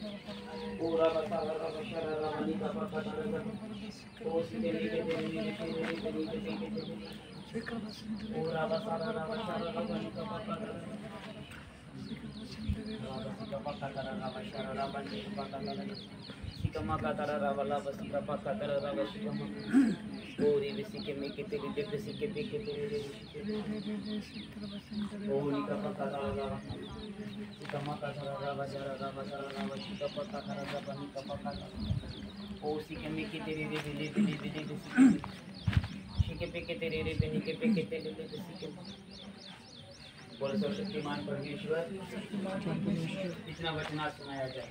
पूरा बता रहा बशर रमनी का पता कर ओ सीधे लेके तेरे पूरा बता रहा बशर रमनी का पता कर सिकमा का तरह वाला बसी का पक्का तरह सिकमा पूरी बसी के में के तेरे दे बसी के पे के तेरे पूरी का पक्का तरह सिकमा का तरह बजा बसी का पक्का तरह बनी का पक्का ओ सी के में के तेरे दे बिली बसी के पे के तेरे रे बनी के पे के तेरे दे बसी के बोले शक्तिमान परमेश्वर इतना वचना सुनाया जाए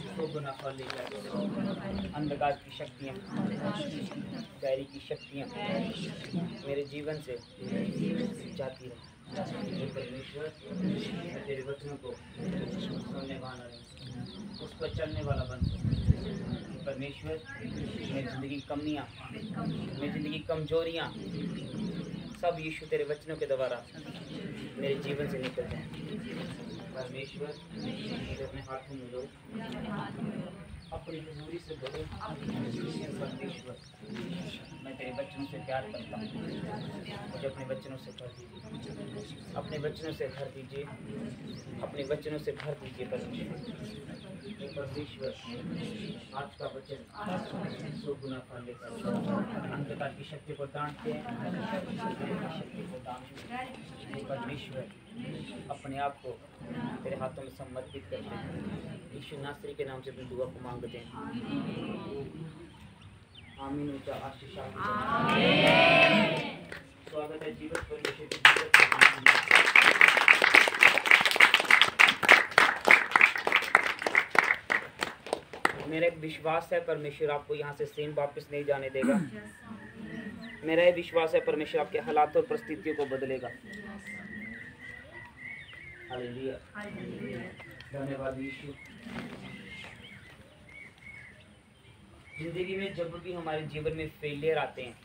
तो गुना फल लेकर अंधकार की शक्तियाँ बैरी की शक्तियाँ मेरे जीवन से जाती रहे परमेश्वर तेरे वचनों को सुनने वाला उस पर चलने वाला बन परमेश्वर मेरी जिंदगी की कमियाँ मेरी जिंदगी की कमजोरियाँ सब यीशु तेरे वचनों के द्वारा मेरे जीवन से निकल जाए परमेश्वर अपने हाथों में लो अपनी हजूरी से बोलो परमेश्वर मैं तेरे बच्चों से प्यार करता हूँ मुझे अपने बच्चों से भर दीजिए अपने बच्चों से भर दीजिए अपने बच्चों से भर दीजिए परमेश्वर आज का वचन 100 गुना फल लेकर अंधकार की शक्ति को डांटते हैं परमेश्वर अपने आप को तेरे हाथों में समर्पित करते हैं यीशु नासरी के नाम से अपनी दुआ को मांगते हैं आमीन ऊंचा आशीष स्वागत है जीवन परमेश्वर की मेरा एक विश्वास है परमेश्वर आपको यहाँ से सेम वापस नहीं जाने देगा मेरा ये विश्वास है परमेश्वर आपके हालात और परिस्थितियों को बदलेगा हालेलुया धन्यवाद यीशु जिंदगी में जब भी हमारे जीवन में फेलियर आते हैं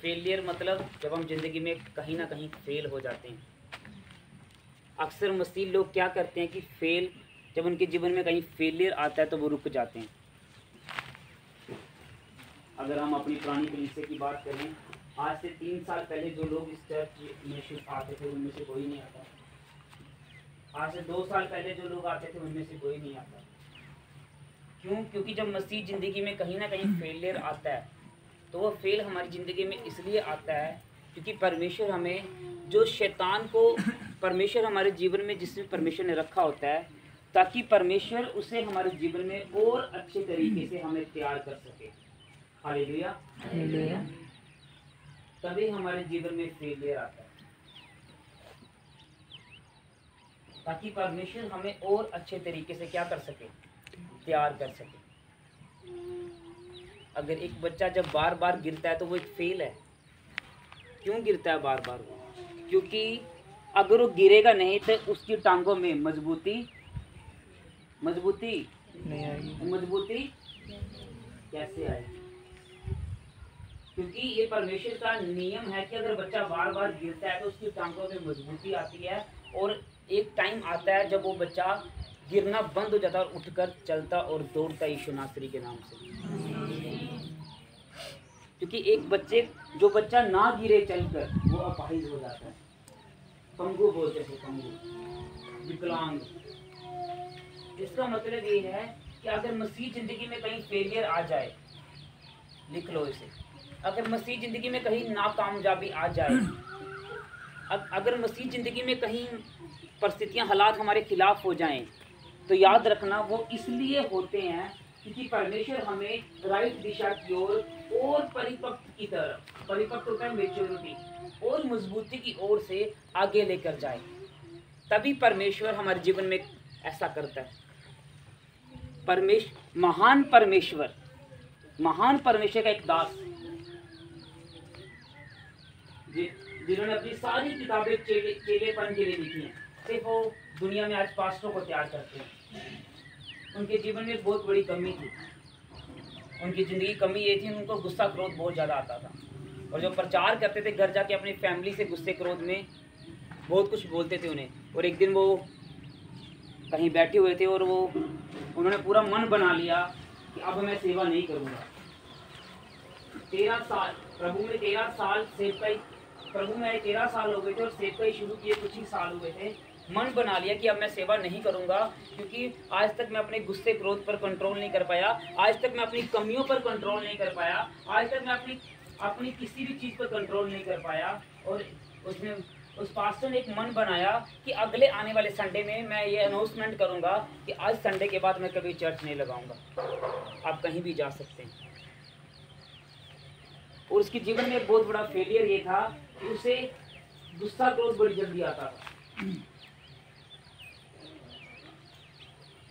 फेलियर मतलब जब हम जिंदगी में कहीं ना कहीं फेल हो जाते हैं अक्सर मसीह लोग क्या करते हैं कि जब उनके जीवन में कहीं फेलियर आता है तो वो रुक जाते हैं अगर हम अपनी पुरानी कलीसिया की बात करें आज से 3 साल पहले जो लोग इस चर्च में आते थे उनमें से कोई नहीं आता आज से 2 साल पहले जो लोग आते थे उनमें से कोई नहीं आता क्यों क्योंकि जब मसीह ज़िंदगी में कहीं ना कहीं फेलियर आता है तो वो फेल हमारी ज़िंदगी में इसलिए आता है क्योंकि परमेश्वर हमें जो शैतान को परमेश्वर हमारे जीवन में जिसमें परमेश्वर ने रखा होता है ताकि परमेश्वर उसे हमारे जीवन में और अच्छे तरीके से हमें तैयार कर सके हालेलुया हालेलुया तभी हमारे जीवन में फेलियर आता है ताकि परमेश्वर हमें और अच्छे तरीके से क्या कर सके तैयार कर सके अगर एक बच्चा जब बार बार गिरता है तो वो एक फेल है क्यों गिरता है बार बार क्योंकि अगर वो गिरेगा नहीं तो उसकी टांगों में मजबूती नहीं आएगी मजबूती कैसे आएगी क्योंकि ये परमेश्वर का नियम है कि अगर बच्चा बार बार गिरता है तो उसकी टांगों में मजबूती आती है और एक टाइम आता है जब वो बच्चा गिरना बंद हो जाता है और उठकर चलता और दौड़ता यीशु नासरी के नाम से क्योंकि एक जो बच्चा ना गिरे चलकर वो अपाहिज हो जाता है पंगु बोलते थे पंगु विकलांग इसका मतलब ये है कि अगर मसीह जिंदगी में कहीं फेलियर आ जाए लिख लो इसे अगर मसीह जिंदगी में कहीं नाकामयाबी आ जाए अगर मसीह जिंदगी में कहीं परिस्थितियां हालात हमारे खिलाफ हो जाएं तो याद रखना वो इसलिए होते हैं क्योंकि परमेश्वर हमें राइट दिशा की ओर और परिपक्व की तरफ परिपक्व होता है मेच्योरिटी और मजबूती की ओर से आगे लेकर जाए तभी परमेश्वर हमारे जीवन में ऐसा करता है महान परमेश्वर का एक दास जिन्होंने अपनी सारी किताबें चेलेपन के लिए लिखी हैं सिर्फ वो दुनिया में आज पास्टरों को तैयार करते हैं उनके जीवन में बहुत बड़ी कमी थी उनकी ज़िंदगी कमी ये थी उनको गुस्सा क्रोध बहुत ज़्यादा आता था और जो प्रचार करते थे घर जाके अपनी फैमिली से गुस्से क्रोध में बहुत कुछ बोलते थे उन्हें और एक दिन वो कहीं बैठे हुए थे और वो उन्होंने पूरा मन बना लिया कि अब मैं सेवा नहीं करूँगा। 13 साल प्रभु में 13 साल सेवकाई, प्रभु में 13 साल हो गए थे और सेवकाई शुरू किए कुछ ही साल हुए थे। मन बना लिया कि अब मैं सेवा नहीं करूंगा, क्योंकि आज तक मैं अपने गुस्से क्रोध पर कंट्रोल नहीं कर पाया, आज तक मैं अपनी कमियों पर कंट्रोल नहीं कर पाया, आज तक मैं अपनी किसी भी चीज़ पर कंट्रोल नहीं कर पाया। और उसने उस पास्टर ने एक मन बनाया कि अगले आने वाले संडे में मैं ये अनाउंसमेंट करूंगा कि आज संडे के बाद मैं कभी चर्च नहीं लगाऊंगा, आप कहीं भी जा सकते हैं। और उसके जीवन में एक बहुत बड़ा फेलियर ये था कि उसे गुस्सा क्रोध बड़ी जल्दी आता था।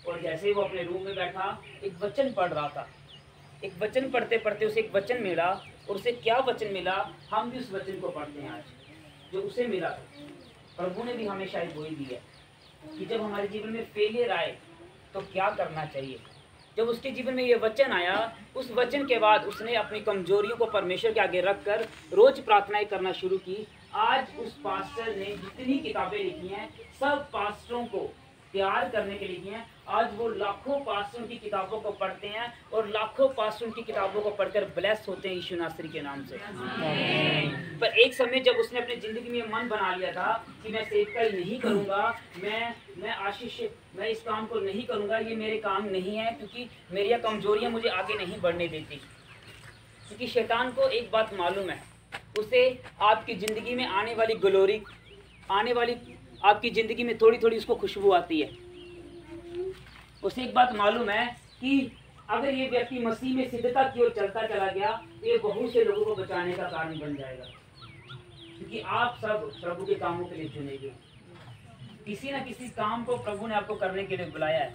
और जैसे ही वो अपने रूम में बैठा, एक वचन पढ़ रहा था, एक वचन पढ़ते पढ़ते उसे एक वचन मिला। और उसे क्या वचन मिला, हम भी उस वचन को पढ़ते हैं आज, जो उसे मिला था। प्रभु ने भी हमें शायद वही दी है कि जब हमारे जीवन में फेलियर आए तो क्या करना चाहिए। जब उसके जीवन में ये वचन आया, उस वचन के बाद उसने अपनी कमजोरियों को परमेश्वर के आगे रखकर रोज प्रार्थनाएं करना शुरू की। आज उस पास्टर ने जितनी किताबें लिखी हैं, सब पास्टरों को तैयार करने के लिए हैं। आज वो लाखों पास्टरों की किताबों को पढ़ते हैं और लाखों पास्टरों की किताबों को पढ़कर ब्लेस होते हैं यीशु नासरी के नाम से। पर एक समय जब उसने अपनी जिंदगी में मन बना लिया था कि मैं सेवकाई नहीं करूंगा, मैं आशीष, मैं इस काम को नहीं करूंगा, ये मेरे काम नहीं है, क्योंकि मेरी कमजोरियां मुझे आगे नहीं बढ़ने देती। क्योंकि शैतान को एक बात मालूम है, उसे आपकी ज़िंदगी में आने वाली ग्लोरी, आने वाली आपकी ज़िंदगी में थोड़ी थोड़ी उसको खुशबू आती है। उसे एक बात मालूम है कि अगर ये व्यक्ति मसीह में सिद्धता की ओर चलता चला गया तो ये बहुत से लोगों को बचाने का कारण बन जाएगा। क्योंकि आप सब प्रभु के कामों के लिए चुने गए, किसी न किसी काम को प्रभु ने आपको करने के लिए बुलाया है।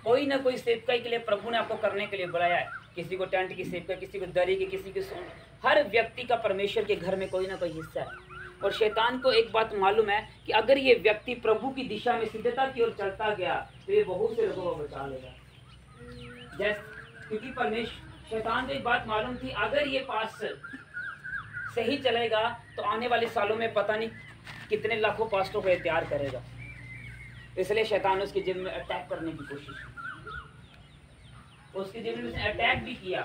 कोई ना कोई सेवकाई के लिए प्रभु ने आपको करने के लिए बुलाया है। किसी को टेंट की सेवकाई, किसी को दरी की, किसी की सोने, हर व्यक्ति का परमेश्वर के घर में कोई ना कोई हिस्सा है। और शैतान को एक बात मालूम है कि अगर ये व्यक्ति प्रभु की दिशा में सिद्धता की ओर चलता गया तो ये बहुत से लोगों को बचा लेगा। क्योंकि शैतान को एक बात मालूम थी, अगर ये पास्टर सही चलेगा तो आने वाले सालों में पता नहीं कितने लाखों पास्टरों को तैयार करेगा। इसलिए शैतान उसके जीवन में अटैक करने की कोशिश की। उसके जीवन में उसने अटैक भी किया,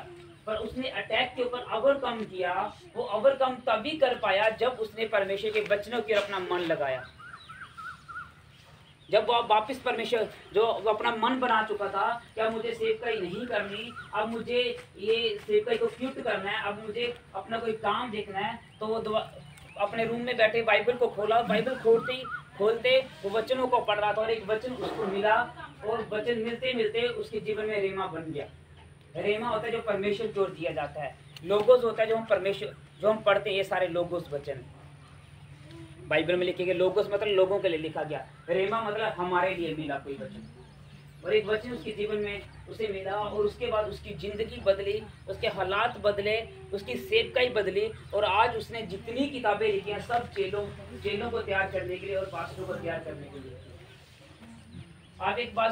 पर उसने अटैक के ऊपर ओवरकम किया। वो ओवरकम तभी कर पाया जब उसने परमेश्वर के वचनों की ओर अपना मन लगाया। जब वो वापस परमेश्वर, जो वो अपना मन बना चुका था कि अब मुझे सेवकाई नहीं करनी, अब मुझे ये सेवकाई को क्विट करना है, अब मुझे अपना कोई काम देखना है, तो वो अपने रूम में बैठे बाइबल को खोला। बाइबल खोलते वो वचनों को पढ़ रहा था और एक वचन उसको मिला और वचन मिलते मिलते उसके जीवन में रेमा बन गया। रेमा होता है जो परमेश्वर की ओर दिया जाता है, लोगोस होता है जो हम परमेश्वर, जो हम पढ़ते हैं, ये सारे लोगोस वचन बाइबल में लिखे गए। लोगोस मतलब लोगों के लिए लिखा गया, रेमा मतलब हमारे लिए मिला कोई वचन। और एक वचन उसके जीवन में उसे मिला और उसके बाद उसकी ज़िंदगी बदली, उसके हालात बदले, उसकी सेवकाई बदली। और आज उसने जितनी किताबें लिखी हैं सब चेलों को तैयार करने के लिए और पास्टरों को तैयार करने के लिए। आप एक बार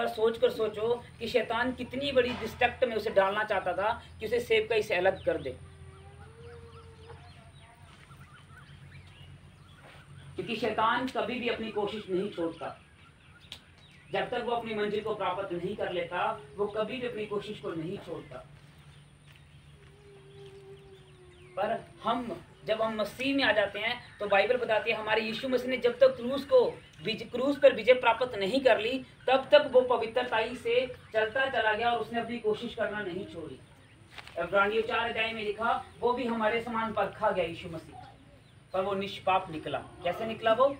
सोच कर सोचो कि शैतान कितनी बड़ी डिस्ट्रक्ट में उसे डालना चाहता था कि उसे सेवकाई से अलग कर दे। क्योंकि शैतान कभी भी अपनी कोशिश नहीं छोड़ता। जब तक वो अपनी मंजिल को प्राप्त नहीं कर लेता, वो कभी भी अपनी कोशिश को नहीं छोड़ता। पर जब हम मसीह में आ जाते हैं तो बाइबल बताती है हमारे यीशु मसीह ने जब तक क्रूस पर विजय प्राप्त नहीं कर ली, तब तक वो पवित्रताई से चलता चला गया और उसने अपनी कोशिश करना नहीं छोड़ी। इब्रानियों 4 अध्याय में लिखा, वो भी हमारे समान परखा गया यीशु मसीह, पर वो निष्पाप निकला। कैसे निकला? वो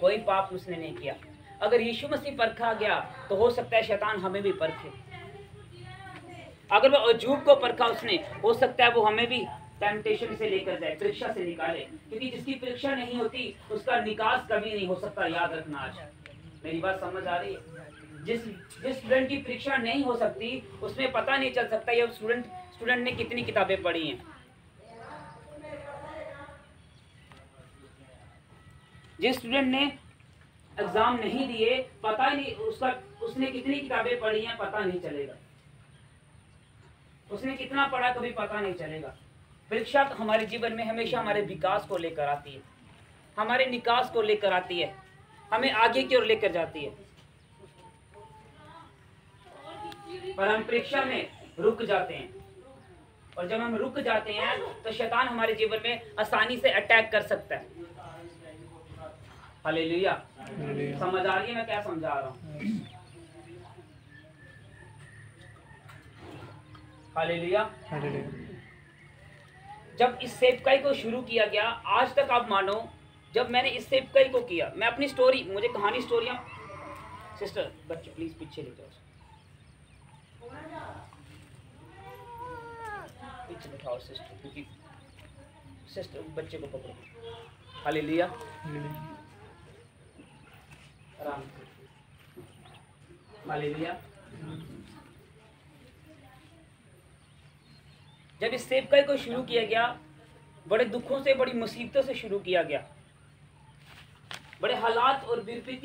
कोई पाप उसने नहीं किया। अगर यीशु मसीह परखा गया तो हो सकता है शैतान हमें भी परखे। अगर वो अजूब को परखा उसने, हो सकता है वो हमें भी टेम्पटेशन से लेकर जाए, परीक्षा से निकाले। क्योंकि जिसकी परीक्षा नहीं होती उसका निकास कभी नहीं हो सकता। याद रखना, आज मेरी बात समझ आ रही है? जिस स्टूडेंट की परीक्षा नहीं हो सकती उसमें पता नहीं चल सकता ये स्टूडेंट ने कितनी किताबें पढ़ी हैं। जिस स्टूडेंट ने एग्जाम नहीं दिए, पता ही नहीं उसने कितनी किताबें पढ़ी हैं, पता नहीं चलेगा। उसने कितना पढ़ा कभी पता नहीं चलेगा। परीक्षा हमारे जीवन में हमेशा हमारे विकास को लेकर आती है, हमारे निकास को लेकर आती है। हमें आगे की ओर लेकर जाती है, पर हम परीक्षा में रुक जाते हैं। और जब हम रुक जाते हैं तो शैतान हमारे जीवन में आसानी से अटैक कर सकता है। हालेलुया। समझ आ रही है मैं क्या समझा रहा हूँ? हालेलुया। जब इस सेवकाई को शुरू किया गया, आज तक आप मानो, जब मैंने इस सेवकाई को किया, मैं अपनी स्टोरी, मुझे कहानी स्टोरियां, सिस्टर बच्चे प्लीज पीछे ले जाओ, पीछे बिठाओ सिस्टर, क्योंकि सिस्टर बच्चे को पकड़ो। हालेलुया। आराम से। हालेलुया। जब इस सेवकाई को शुरू किया गया, बड़े दुखों से, बड़ी मुसीबतों से शुरू किया गया, बड़े हालात और विपरीत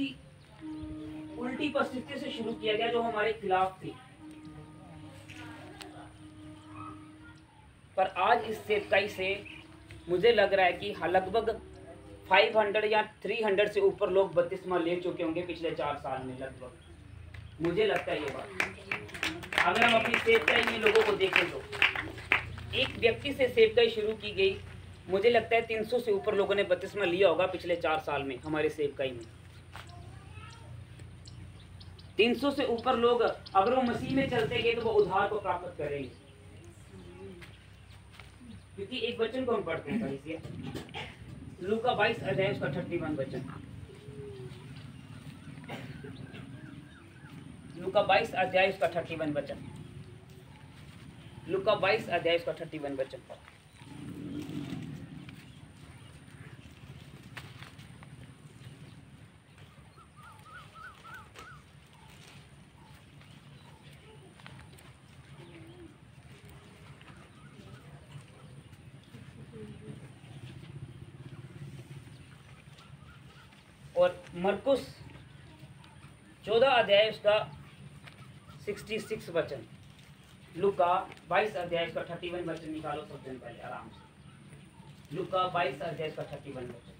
उल्टी परिस्थितियों से शुरू किया गया जो हमारे खिलाफ थी। पर आज इस सेवकाई से मुझे लग रहा है कि लगभग 500 या 300 से ऊपर लोग बपतिस्मा ले चुके होंगे पिछले 4 साल में, लगभग मुझे लगता है ये बात। अगर हम अपनी सेवकाई में लोगों को देखें तो एक व्यक्ति से सेवकाई शुरू की गई, मुझे लगता है 300 से ऊपर लोगों ने बपतिस्मा लिया होगा पिछले 4 साल में हमारे सेवकाई में। 300 से ऊपर लोग अगर वो मसीह में चलते गए तो वो उद्धार को प्राप्त करेंगे। क्योंकि एक वचन को हम पढ़ते हैं पढ़िए, लूका 22 अध्याय उसका 31 वचन। लूका 22 अध्याय उसका 31 वचन। लूका 22 अध्याय उसका 31 वचन। और मरकुस 14 अध्याय उसका 66 वचन। लूका 22 अध्याय उसका 31 वचन निकालो सब जन पहले आराम से। लूका 22 अध्याय उसका 31 वचन।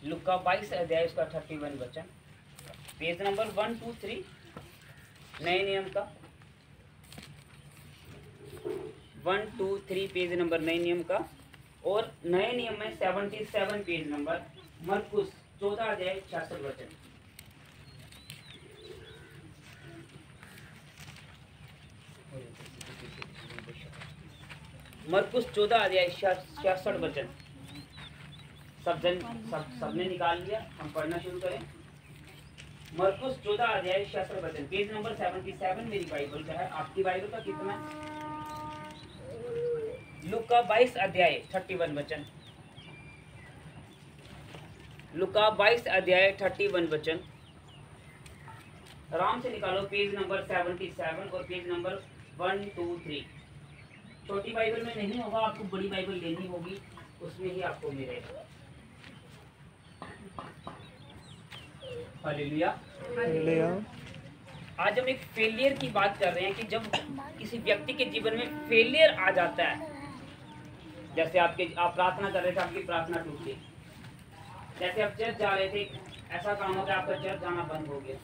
लूका 22 अध्याय उसका 31 वचन, पेज नंबर 123 नए नियम का 123 पेज नंबर नए नियम का। और नए नियम में 77 पेज नंबर, मरकुस 14 अध्याय 66 वचन। मरकुस 14 अध्याय 66 वचन। सबने निकाल लिया? हम पढ़ना शुरू करें। मरकुस 14 अध्याय 66 वचन, पेज नंबर 77 मेरी बाइबल का है। आपकी बाइबल का कितना? लूका 22 अध्याय 31 वचन। लूका 22 अध्याय 31 वचन आराम से निकालो, पेज नंबर 77 और पेज नंबर 123। छोटी बाइबल में नहीं होगा, आपको बड़ी बाइबल लेनी होगी, उसमें ही आपको मिलेगा। हालेलुया। आज हम एक फेलियर की बात कर रहे हैं कि जब किसी व्यक्ति के जीवन में फेलियर आ जाता है, जैसे आप प्रार्थना कर रहे थे, आपकी प्रार्थना टूट गई। जैसे आप चर्च जा रहे थे, ऐसा काम हो गया आपका चर्च जाना बंद हो गया।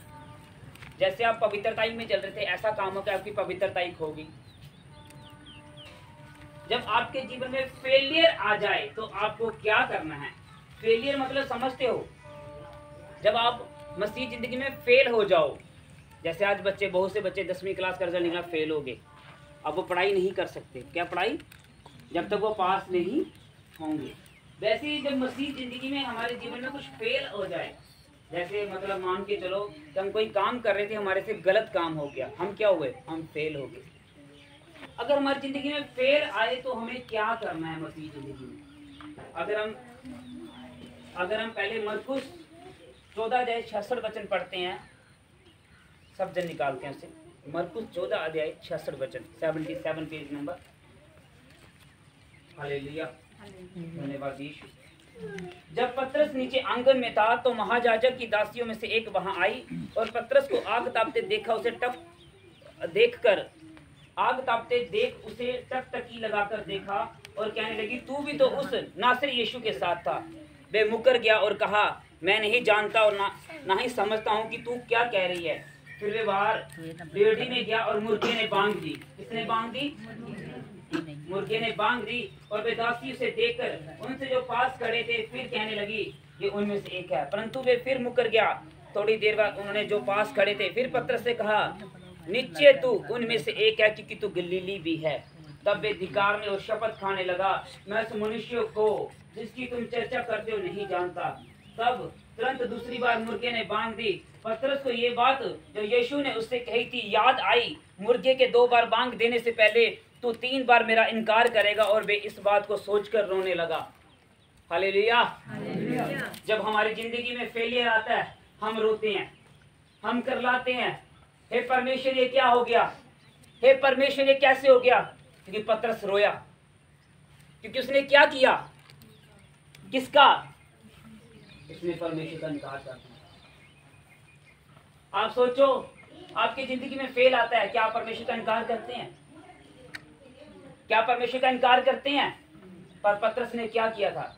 जैसे आप पवित्रताई में चल रहे थे, ऐसा काम हो गया आपकी पवित्रताई खो गई। जब आपके जीवन में फेलियर आ जाए तो आपको क्या करना है? फेलियर मतलब समझते हो, जब आप मसीह जिंदगी में फेल हो जाओ। जैसे आज बच्चे, बहुत से बच्चे 10वीं क्लास का रिजल्ट निकला, फेल हो गए। अब वो पढ़ाई नहीं कर सकते। क्या पढ़ाई? जब तक वो पास नहीं होंगे। वैसे ही जब मसीह जिंदगी में हमारे जीवन में कुछ फेल हो जाए, जैसे मतलब मान के चलो कि हम कोई काम कर रहे थे, हमारे से गलत काम हो गया, हम क्या हुए? हम फेल हो गए। अगर हमारी जिंदगी में फेल आए तो हमें क्या करना है मसीह जिंदगी में? अगर हम पहले मरकुस 14 अध्याय 66 वचन पढ़ते हैं, सब जन निकालते हैं उसे। मरकुस 14 अध्याय 66 वचन, 77 पेज नंबर। हालेलुया, धन्यवाद यीशु। जब पतरस नीचे आंगन में था तो महायाजक की दासियों में से एक वहां आई और पतरस को आग तापते देखा, उसे टकटकी लगाकर देखा और कहने लगी तू भी तो उस नासरी यीशु के साथ था। वे मुकर गया और कहा मैं नहीं जानता और ना ही समझता हूँ कि तू क्या कह रही है। फिर वे बाहर डेढ़ी में गया और मुर्गे ने बांग दी। किसने बांग दी? मुर्गे ने बांग दी। और वे दासी उसे देखकर उनसे जो पास खड़े थे फिर कहने लगी ये उनमें से एक है, परंतु वे फिर मुकर गया। थोड़ी देर बाद उन्होंने जो पास खड़े थे फिर पतरस से कहा निश्चय तू उनमें से एक है, क्योंकि तू गलीली भी है। तब वे धिक्कारने और शपथ खाने लगा मैं उस मनुष्य को जिसकी तुम चर्चा करते हो नहीं जानता। तब तुरंत दूसरी बार मुर्गे ने बांग दी। पतरस को ये बात जो यीशु ने उससे कही थी याद आई। मुर्गे के 2 बार बांग देने से पहले तू 3 बार मेरा इनकार करेगा। और वे इस बात को सोचकर रोने लगा। हालेलुया। जब हमारी जिंदगी में फेलियर आता है हम रोते हैं, हम करलाते हैं, हे परमेश्वर ये क्या हो गया, हे परमेश्वर ये कैसे हो गया। क्योंकि पतरस रोया, क्योंकि उसने क्या किया, किसका, उसने परमेश्वर का इनकार कर दिया। आप सोचो आपकी जिंदगी में फेल आता है, क्या आप परमेश्वर का इनकार करते हैं? क्या परमेश्वर का इनकार करते हैं? पर पतरस ने क्या किया था?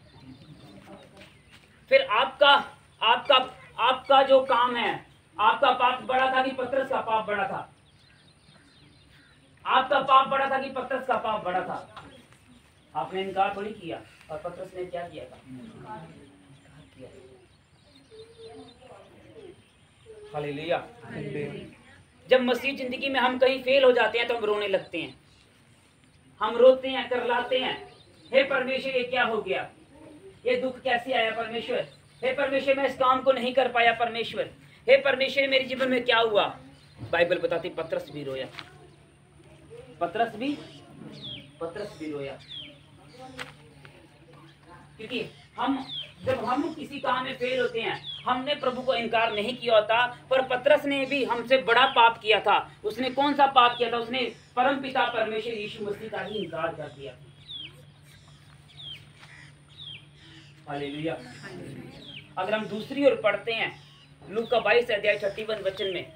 फिर आपका जो काम है, आपका पाप बड़ा था कि पतरस का पाप बड़ा था? आपका पाप बड़ा था कि पतरस का पाप बड़ा था? आपने इनकार थोड़ी किया। और पतरस ने क्या किया था? हालेलुया। जब मसीह जिंदगी में हम कहीं फेल हो जाते हैं तो हम रोने लगते हैं, हम रोते हैं, करलाते हैं, हे परमेश्वर ये क्या हो गया, ये दुख कैसे आया परमेश्वर, हे परमेश्वर मैं इस काम को नहीं कर पाया परमेश्वर, हे परमेश्वर मेरे जीवन में क्या हुआ। बाइबल बताती पतरस भी रोया, पतरस भी रोया। क्योंकि जब हम किसी काम में फेल होते हैं हमने प्रभु को इनकार नहीं किया होता। पर पतरस ने भी हमसे बड़ा पाप किया था। उसने कौन सा पाप किया था? उसने परम पिता परमेश्वर यीशु मसीह का ही इनकार कर दिया। हालेलुया। अगर हम दूसरी ओर पढ़ते हैं लूका 22 अध्याय 31 वचन में,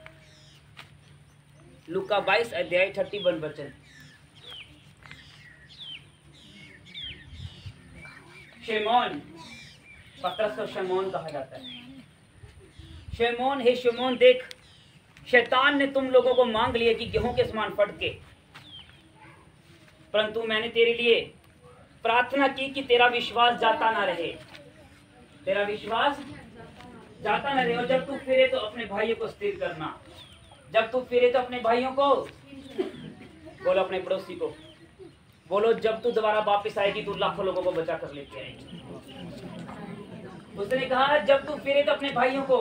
लूका 22 अध्याय 31 वचन, शमौन, पतरस को शमौन कहा जाता है। शमौन, हे शमौन देख, शैतान ने तुम लोगों को मांग लिया कि गेहूं के समान फटके, परंतु मैंने तेरे लिए प्रार्थना की कि तेरा विश्वास जाता ना रहे, तेरा विश्वास जाता ना रहे। और जब तू फिरे तो अपने भाइयों को स्थिर करना। जब तू फिरे तो अपने भाइयों को, बोलो अपने पड़ोसी को, बोलो जब तू दोबारा वापस आएगी तू लाखों लोगों को बचा कर लेके आएगी। उसने कहा जब तू फिरे तो अपने भाइयों को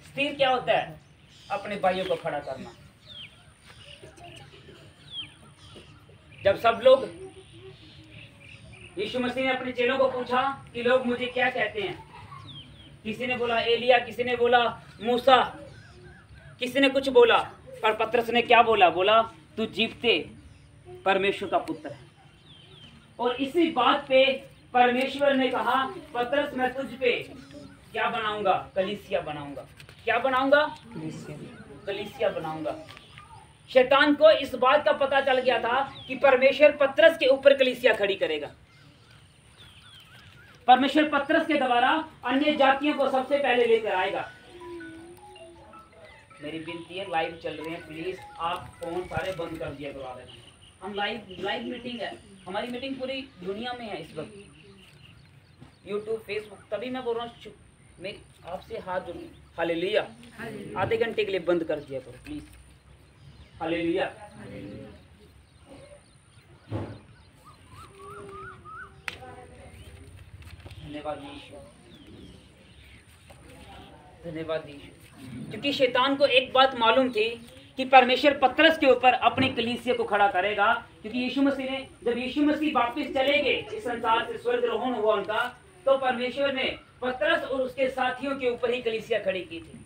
स्थिर, क्या होता है? अपने भाइयों को खड़ा करना। जब सब लोग, यीशु मसीह ने अपने चेलों को पूछा कि लोग मुझे क्या कहते हैं, किसी ने बोला एलिया, किसी ने बोला मूसा, किसी ने कुछ बोला, पर पतरस ने क्या बोला? बोला तू जीवते परमेश्वर का पुत्र है। और इसी बात पे परमेश्वर ने कहा पतरस मैं तुझ पे क्या बनाऊंगा? कलीसिया बनाऊंगा। क्या बनाऊंगा? कलीसिया बनाऊंगा। शैतान को इस बात का पता चल गया था कि परमेश्वर पतरस के ऊपर कलीसिया खड़ी करेगा। परमेश्वर पतरस के द्वारा अन्य जातियों को सबसे पहले लेकर आएगा। मेरी विनती है, लाइव चल रहे हैं, प्लीज आप फोन सारे बंद कर दिया करो। हम लाइव मीटिंग है, हमारी मीटिंग पूरी दुनिया में है इस वक्त, यूट्यूब, फेसबुक, तभी मैं बोल रहा हूँ मेरी आपसे हाथ जोड़। हालेलुया। आधे घंटे के लिए बंद कर दिया करो प्लीज। हालेलुया। धन्यवाद यीशु, धन्यवाद यीशु। क्योंकि शैतान को एक बात मालूम थी कि परमेश्वर पतरस के ऊपर अपनी कलीसिया को खड़ा करेगा। क्योंकि यीशु मसीह ने, जब यीशु मसीह वापस चले गए इस संसार से, स्वर्गारोहण हुआ उनका, तो परमेश्वर ने पतरस और उसके साथियों के ऊपर ही कलीसिया खड़ी की थी।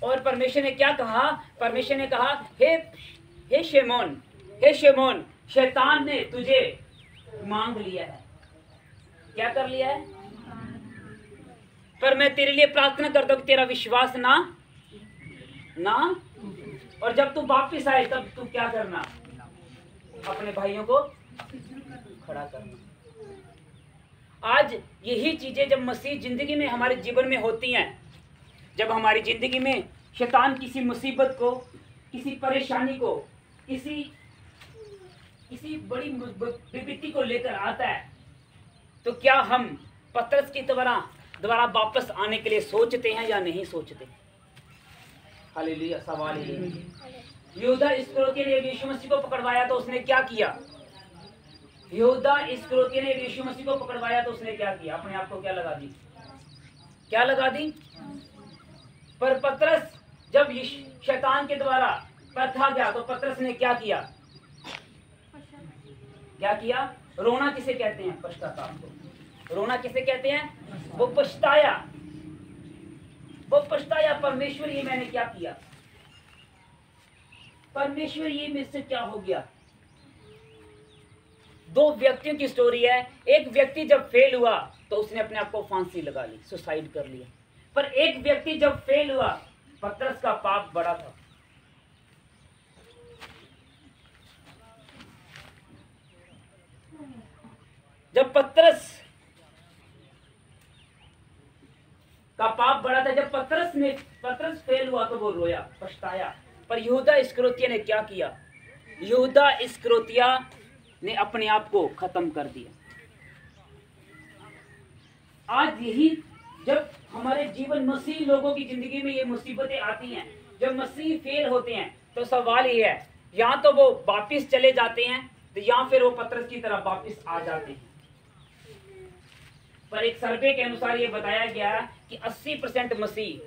और परमेश्वर ने क्या कहा? परमेश्वर ने कहा हे शमौन, हे शमौन, शैतान ने तुझे मांग लिया है। क्या कर लिया है? पर मैं तेरे लिए प्रार्थना करता हूं कि तेरा विश्वास ना, और जब तू वापिस आए तब तू क्या करना? अपने भाइयों को खड़ा करना। आज यही चीजें जब मसीह जिंदगी में हमारे जीवन में होती हैं, जब हमारी जिंदगी में शैतान किसी मुसीबत को, किसी परेशानी को, किसी बड़ी विपत्ति को लेकर आता है, तो क्या हम पतरस की तरह दोबारा वापस आने के लिए सोचते हैं या नहीं सोचते? हालेलुया। सवाल ये है। यहूदा इस्करियोती ने यीशु मसीह को पकड़वाया तो उसने क्या किया? यहूदा इस्करियोती ने यीशु मसीह को पकड़वाया तो उसने क्या किया? अपने आप को क्या लगा दी? क्या लगा दी? पर पतरस जब शैतान के द्वारा परखा गया तो पतरस ने क्या किया? क्या किया? रोना किसे कहते हैं? पश्चाताप को। रोना किसे कहते हैं? वो पछताया, वो पछताया, परमेश्वर ये मैंने क्या किया? परमेश्वर ये मुझसे क्या हो गया? दो व्यक्तियों की स्टोरी है। एक व्यक्ति जब फेल हुआ तो उसने अपने आप को फांसी लगा ली, सुसाइड कर लिया। पर एक व्यक्ति जब फेल हुआ, पतरस का पाप बड़ा था। जब पतरस का पाप बड़ा था, जब पतरस फेल हुआ तो वो रोया, पछताया। पर यहूदा इस्करियोती ने क्या किया? यहूदा इस्करियोती ने अपने आप को खत्म कर दिया। आज यही जब हमारे जीवन मसीह लोगों की जिंदगी में ये मुसीबतें आती हैं, जब मसीह फेल होते हैं, तो सवाल ये है, या तो वो वापिस चले जाते हैं तो या फिर वो पतरस की तरफ वापिस आ जाते हैं। पर एक सर्वे के अनुसार ये बताया गया कि 80% मसीह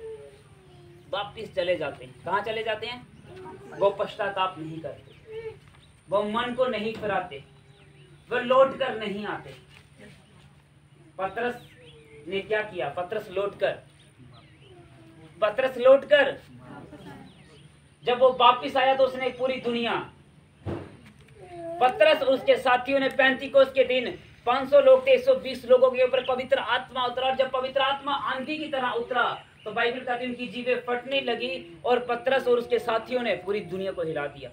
वापिस चले जाते हैं। कहाँ चले जाते हैं? वो पश्चाताप नहीं करते, वो मन को नहीं फिराते, वो लौट कर नहीं आते। पतरस ने क्या किया? पतरस लौटकर जब वो वापिस आया तो उसने पूरी दुनिया, पतरस और उसके साथियों ने पेंतीकोस्त के दिन 500 लोग थे, 120 लोगों के ऊपर पवित्र आत्मा उतरा। जब पवित्र आत्मा आंधी की तरह उतरा तो बाइबल कहती है उनकी जीभें फटने लगी और पतरस और उसके साथियों ने पूरी दुनिया को हिला दिया।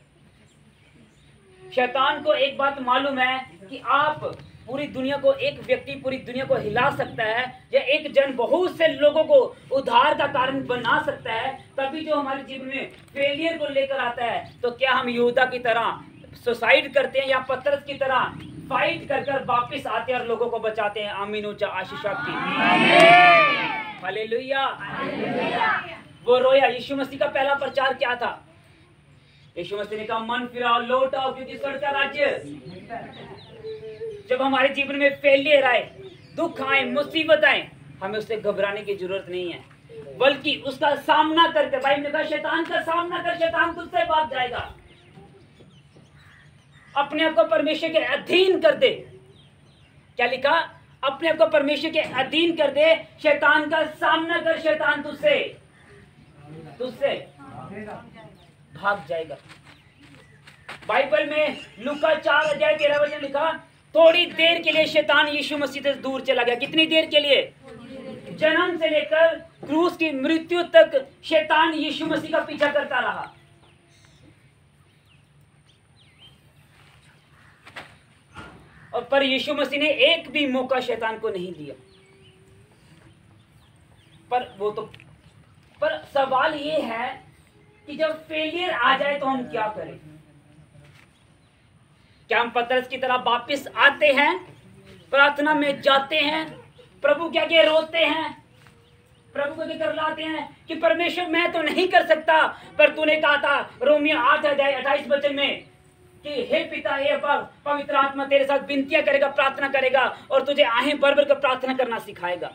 शैतान को एक बात मालूम है कि आप पूरी दुनिया को, एक व्यक्ति पूरी दुनिया को हिला सकता है, या एक जन बहुत से लोगों को उद्धार का कारण बना सकता है। तभी जो हमारे जीवन में फेलियर को लेकर आता है, तो क्या हम यहूदा की तरह सुसाइड करते हैं या पतरस की तरह फाइट कर वापिस आते हैं और लोगों को बचाते हैं? आमीन। ऊंचा आशीष आपकी। हालेलुया। वो रोया। यीशु मसीह का पहला प्रचार क्या था? यीशु मसीह ने कहा मन फिराओ, लौट आओ, क्योंकि स्वर्ग का राज्य। जब हमारे जीवन में फेलियर आए, दुख आए, मुसीबत आए, हमें उससे घबराने की जरूरत नहीं है, बल्कि उसका सामना करके, बाइबल ने कहा शैतान का सामना कर, शैतान तुझसे भाग जाएगा। अपने आप को परमेश्वर के अधीन कर दे। क्या लिखा? अपने आप को परमेश्वर के अधीन कर दे, शैतान का सामना कर, शैतान तुझसे भाग जाएगा। बाइबल में लूका 4:13 लिखा, थोड़ी देर के लिए शैतान यीशु मसीह से दूर चला गया। कितनी देर के लिए? जन्म से लेकर क्रूस की मृत्यु तक शैतान यीशु मसीह का पीछा करता रहा। और पर यीशु मसीह ने एक भी मौका शैतान को नहीं दिया। पर सवाल ये है कि जब फेलियर आ जाए तो हम क्या करें? क्या हम पतरस की तरह वापिस आते हैं, प्रार्थना में जाते हैं, प्रभु क्या क्या रोते हैं, प्रभु को क्या करलाते हैं कि परमेश्वर मैं तो नहीं कर सकता, पर तूने कहा था रोमियो 8:28 में कि हे पिता, हे पवित्र आत्मा तेरे साथ विनतियां करेगा, प्रार्थना करेगा और तुझे आहें भर भर कर प्रार्थना करना सिखाएगा।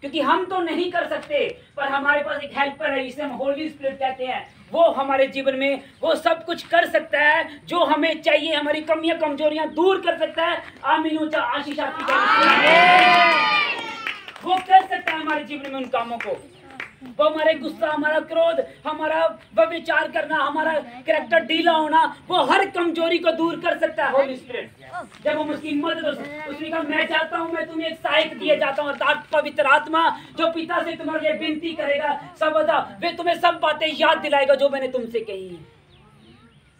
क्योंकि हम तो नहीं कर सकते, पर हमारे पास एक हेल्पर है, जिसे हम होली स्पिरिट कहते हैं। वो हमारे जीवन में वो सब कुछ कर सकता है जो हमें चाहिए, हमारी कमियां कमजोरियां दूर कर सकता है। आमीन। ऊंचा आशीष आपकी। वो कर सकता है हमारे जीवन में उन कामों को। वो हमारे गुस्सा, हमारा क्रोध, हमारा व्यभिचार करना, हमारा कैरेक्टर ढीला होना, वो हर कमजोरी को दूर कर सकता है होली स्पिरिट। जब हम उसकी मदद, उसने कहा मैं चाहता हूं, मैं तुम्हें एक सहायक दिए जाता हूं, अर्थात पवित्र आत्मा जो पिता से तुम्हारे लिए विनती करेगा, सर्वदा वे तुम्हें सब बातें याद दिलाएगा जो मैंने तुमसे कही है।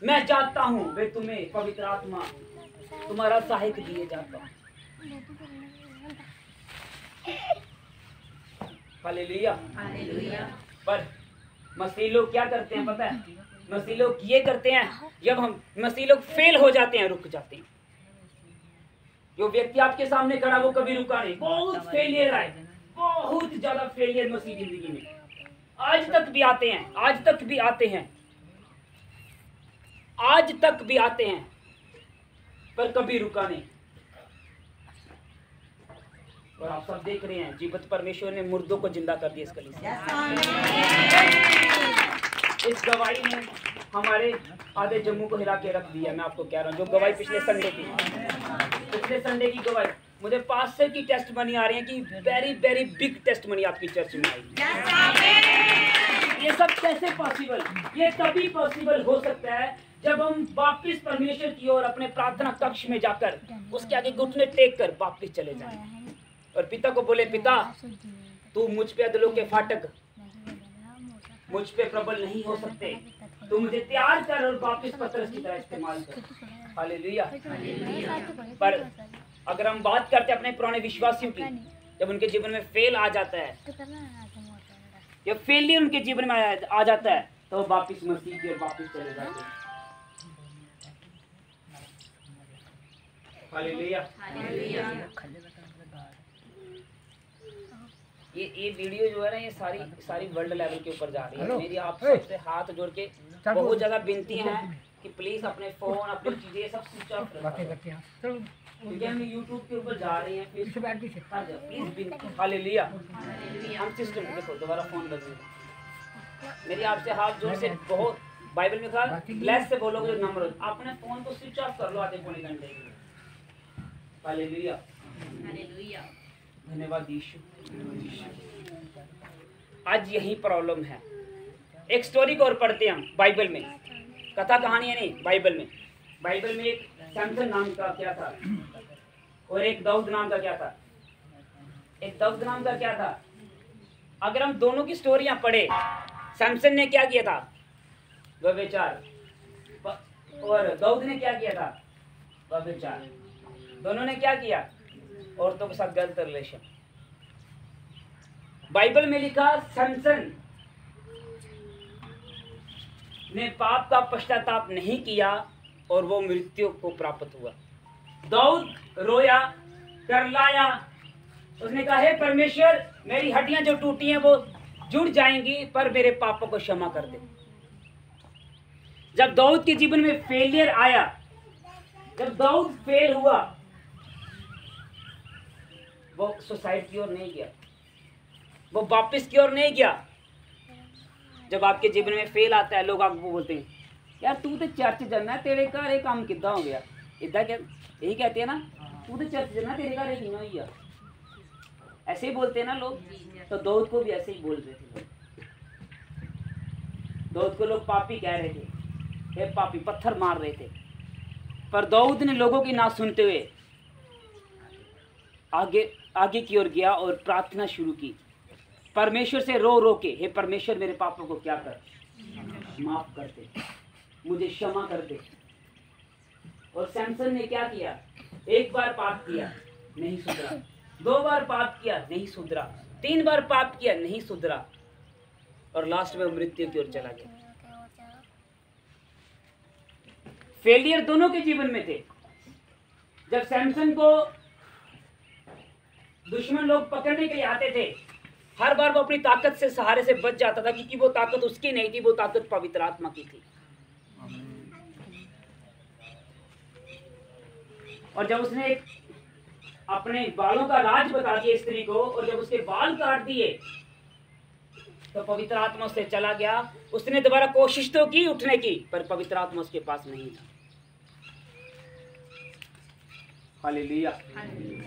मैं चाहता हूँ वे तुम्हें पवित्र आत्मा तुम्हारा सहायक दिए जाता हूँ। हालेलुया। पर मसीह लोग क्या करते हैं पता है? मसीह लोग ये करते हैं, जब हम मसीह लोग फेल हो जाते हैं, रुक जाते हैं। जो व्यक्ति आपके सामने खड़ा वो कभी रुका नहीं। बहुत फेलियर आए, बहुत ज्यादा फेलियर मसीह जिंदगी में आज तक भी आते हैं, आज तक भी आते हैं, आज तक भी आते हैं, पर कभी रुका नहीं। और आप सब देख रहे हैं जीवित परमेश्वर ने मुर्दों को जिंदा कर दिया इस कलीसिया। इस गवाही ने हमारे आधे जम्मू को हिला के रख दिया। मैं आपको कह रहा हूँ, जो गवाही पिछले संडे की गवाही, मुझे पास्टर की टेस्ट मनी आ रही है कि very very big testimony आपकी चर्च में आई। ये सब कैसे पॉसिबल? ये तभी पॉसिबल हो सकता है जब हम वापस परमेश्वर की ओर अपने प्रार्थना कक्ष में जाकर उसके आगे घुटने टेक कर वापस चले जाएं और पिता को बोले, पिता तू मुझ पे अदलों के फाटक मुझ पे प्रबल नहीं हो सकते, तू मुझे तैयार कर और वापस पतरस की तरह इस्तेमाल कर। हालेलुया। पर अगर हम बात करते हैं अपने पुराने विश्वासियों की, जब उनके जीवन में फेल आ जाता है, जब फेलियर उनके जीवन में आ जाता है, तो वो वापस मसीह की ओर वापस चले जाते हैं। हालेलुया। ये वीडियो जो है ना, ये सारी वर्ल्ड लेवल के ऊपर जा रही है। मेरी आप सबसे हाथ जोड़ के बहुत ज्यादा विनती है कि प्लीज अपने फोन, अपनी चीजें सब स्विच ऑफ रखें, क्योंकि हम यूट्यूब के ऊपर जा रहे हैं। प्लीज। हालेलुया। हम सिस्टम देखो, दोबारा फोन बजेगा। मेरी आपसे हाथ जोड़ से बहुत बाइबल में कहा, ब्लेस से बोलोगे जो नंबर, अपने फोन को स्विच ऑफ कर लो आधे पौने घंटे के लिए। हालेलुया। धन्यवाद यीशु। आज यही प्रॉब्लम है। एक स्टोरी को और पढ़ते हैं हम बाइबल में, कथा कहानी है नहीं, बाइबल में एक सैमसन नाम का क्या था और एक दाऊद नाम का क्या था। एक दाऊद नाम का क्या था? अगर हम दोनों की स्टोरियां पढ़े, सैमसन ने क्या किया था? व्यभिचार। और दाऊद ने क्या किया था? व्यभिचार। दोनों ने क्या किया? औरतों के साथ गलत रिलेशन। बाइबल में लिखा, सैमसन ने पाप का पश्चाताप नहीं किया और वो मृत्यु को प्राप्त हुआ। दाऊद रोया, करलाया, उसने कहा, हे परमेश्वर, मेरी हड्डियां जो टूटी हैं वो जुड़ जाएंगी, पर मेरे पापों को क्षमा कर दे। जब दाऊद के जीवन में फेलियर आया, जब दाऊद फेल हुआ, वो सुसाइड की ओर नहीं गया, वो वापस की ओर नहीं गया। जब आपके जीवन में फेल आता है, लोग आपको बोलते हैं, यार तू तो चर्च जाना, तेरे घर एक काम कितना हो गया, इतना क्या, यही कहते हैं ना, तू तो चर्च जाना, तेरे घर एक नहीं हुआ। ऐसे ही बोलते हैं ना लोग। तो दाऊद को भी ऐसे ही बोल रहे थे। दाऊद को लोग पापी कह रहे थे, हे पापी, पत्थर मार रहे थे। पर दाऊद ने लोगों की ना सुनते हुए आगे की ओर गया और प्रार्थना शुरू की, परमेश्वर से रो रो के, हे परमेश्वर, मेरे पापों को क्या कर, माफ कर दे, मुझे क्षमा कर दे। और सैमसन ने क्या किया? एक बार पाप किया, नहीं सुधरा, 2 बार पाप किया, नहीं सुधरा, 3 बार पाप किया, नहीं सुधरा, और लास्ट में मृत्यु की ओर चला गया। फेलियर दोनों के जीवन में थे। जब सैमसन को दुश्मन लोग पकड़ने के लिए आते थे, हर बार वो अपनी ताकत से, सहारे से बच जाता था, क्योंकि वो ताकत उसकी नहीं थी, वो ताकत पवित्र आत्मा की थी। और जब उसने अपने बालों का राज बता दिया स्त्री को, और जब उसके बाल काट दिए, तो पवित्र आत्मा उससे चला गया। उसने दोबारा कोशिश तो की उठने की, पर पवित्र आत्मा उसके पास नहीं था। हालेलुया।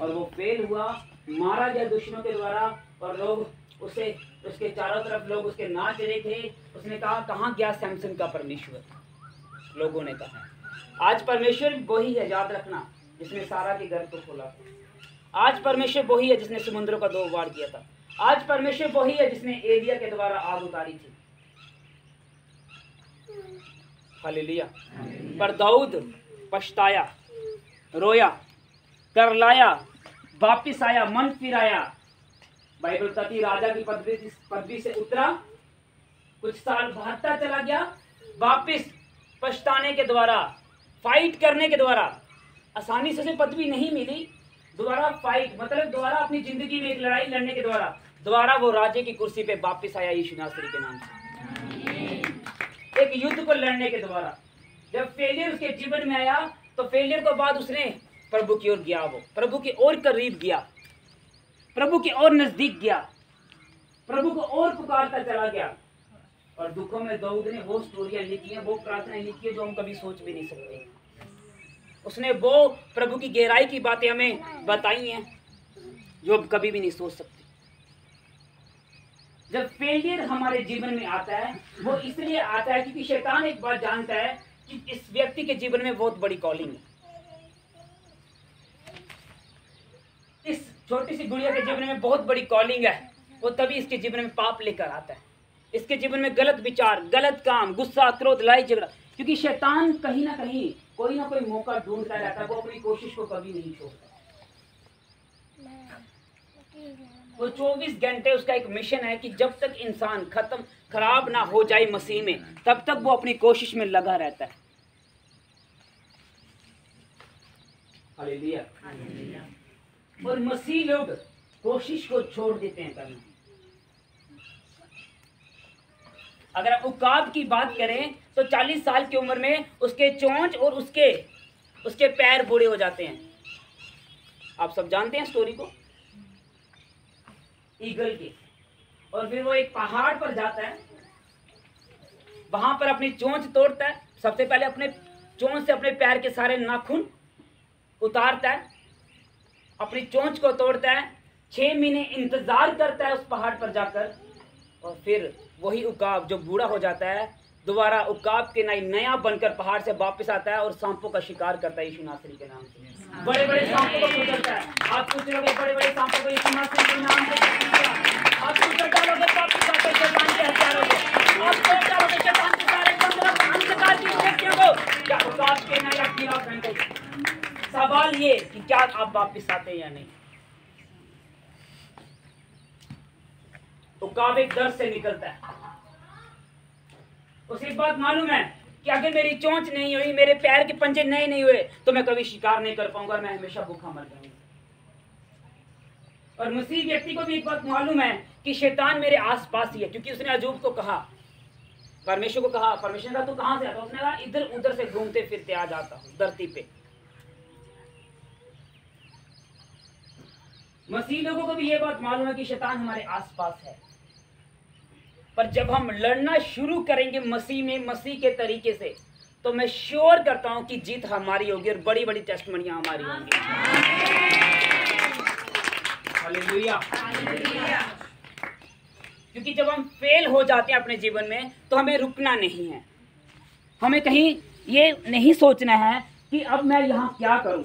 और वो फेल हुआ, मारा गया दुश्मनों के द्वारा, और लोग उसके चारों तरफ लोग उसके नाच रहे थे। उसने कहा, कहाँ गया सैमसन का परमेश्वर? लोगों ने कहा, आज परमेश्वर वही है, याद रखना, जिसने सारा के घर को खोला था। आज परमेश्वर वही है जिसने समुद्रों का 2 बार किया था। आज परमेश्वर वही है जिसने एलिया के द्वारा आग उतारी थी। हालेलुया। पर दाऊद पछताया, रोया, करलाया, वापिस आया, मन फिराया। बाइबल बताती राजा की पदवी से उतरा, कुछ साल भागता चला गया, वापिस पछताने के द्वारा, फाइट करने के द्वारा, आसानी से उसे पदवी नहीं मिली, दोबारा फाइट मतलब दोबारा अपनी जिंदगी में एक लड़ाई लड़ने के द्वारा दोबारा वो राजे की कुर्सी पे वापिस आया यीशु नासरी के नाम से। एक युद्ध को लड़ने के द्वारा जब फेलियर उसके जीवन में आया तो फेलियर के बाद उसने प्रभु की ओर गया, वो प्रभु की ओर करीब गया, प्रभु की ओर नजदीक गया, प्रभु को और पुकारता चला गया। और दुखों में दाऊद ने वो स्टोरियां लिखी हैं, वो प्रार्थनाएं लिखी है जो हम कभी सोच भी नहीं सकते। उसने वो प्रभु की गहराई की बातें हमें बताई हैं जो हम कभी भी नहीं सोच सकते। जब फेलियर हमारे जीवन में आता है वो इसलिए आता है क्योंकि शैतान एक बात जानता है कि इस व्यक्ति के जीवन में बहुत बड़ी कॉलिंग है। इस छोटी सी गुड़िया के जीवन में बहुत बड़ी कॉलिंग है, वो तभी इसके जीवन में पाप लेकर आता है, इसके जीवन में गलत विचार, गलत काम, गुस्सा, क्रोध, लड़ाई झगड़ा, क्योंकि शैतान कहीं ना कहीं कोई ना कोई मौका ढूंढता रहता है, वो अपनी कोशिश को कभी नहीं छोड़ता। वो 24 घंटे उसका एक मिशन है कि जब तक इंसान खराब ना हो जाए मसीह में, तब तक वो अपनी कोशिश में लगा रहता है। हालेलुया। और मसीह लोग कोशिश को छोड़ देते हैं कभी। अगर आप उकाब की बात करें तो 40 साल की उम्र में उसके चोंच और उसके पैर बूढ़े हो जाते हैं। आप सब जानते हैं स्टोरी को, ईगल की। और फिर वो एक पहाड़ पर जाता है, वहां पर अपनी चोंच तोड़ता है। सबसे पहले अपने चोंच से अपने पैर के सारे नाखून उतारता है, अपनी चोंच को तोड़ता है, 6 महीने इंतजार करता है उस पहाड़ पर जाकर, और फिर वही उकाब जो बूढ़ा हो जाता है दोबारा उकाब के नया बनकर पहाड़ से वापस आता है और सांपों का शिकार करता है यीशु नासरी के नाम से। बड़े बड़े सांपों को पकड़ता है। आप कुछ लोग बड़े बड़े सांपों को यीशु नासरी के नाम से आप कुछ डालोगे वापस आते शैतान के हथियारों को, आप कुछ डालोगे शैतान के सारे अंधकार की शक्तियों को, क्या उकाब के नया कीड़ा पहनते। सवाल ये कि क्या आप वापस आते हैं या नहीं। उकाब एक दर्द से निकलता है, उसे एक बात मालूम है कि अगर मेरी चोंच नहीं हुई, मेरे पैर के पंजे नए नहीं हुए तो मैं कभी शिकार नहीं कर पाऊंगा, मैं हमेशा भूखा मर जाऊंगा। और मसीह व्यक्ति को भी एक बात मालूम है कि शैतान मेरे आसपास ही है, क्योंकि उसने अजूब को कहा, परमेश्वर को कहा, परमेश्वर का तू कहां से आता? उसने कहा इधर उधर से घूमते फिरते आ जाता हूं धरती पे। मसीह लोगों को भी ये बात मालूम है कि शैतान हमारे आसपास है, पर जब हम लड़ना शुरू करेंगे मसीह में, मसीह के तरीके से, तो मैं श्योर करता हूं कि जीत हमारी होगी और बड़ी बड़ी टेस्टमनियां हमारी होंगी। हालेलुया। क्योंकि जब हम फेल हो जाते हैं अपने जीवन में तो हमें रुकना नहीं है, हमें कहीं ये नहीं सोचना है कि अब मैं यहाँ क्या करूं,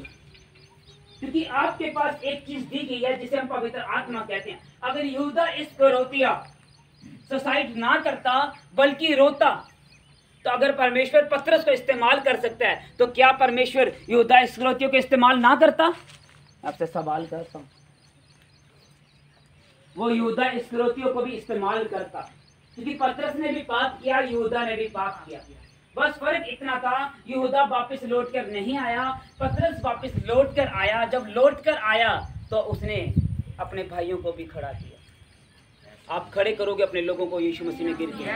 क्योंकि आपके पास एक चीज दी गई है जिसे हम पवित्र आत्मा कहते हैं। अगर यहूदा इस्करियोती सुसाइड ना करता बल्कि रोता, तो अगर परमेश्वर पतरस को इस्तेमाल कर सकता है तो क्या परमेश्वर यहूदा इस्करियोती को इस्तेमाल ना करता? आपसे सवाल करता हूं, वो यहूदा इस्करियोती को भी इस्तेमाल करता, क्योंकि पतरस ने भी पाप किया, यहूदा ने भी पाप किया। बस फर्क इतना था, यहूदा वापस लौट कर नहीं आया, पतरस वापस लौट कर आया। जब लौट कर आया तो उसने अपने भाइयों को भी खड़ा किया। आप खड़े करोगे अपने लोगों को यीशु मसीह में गिर के,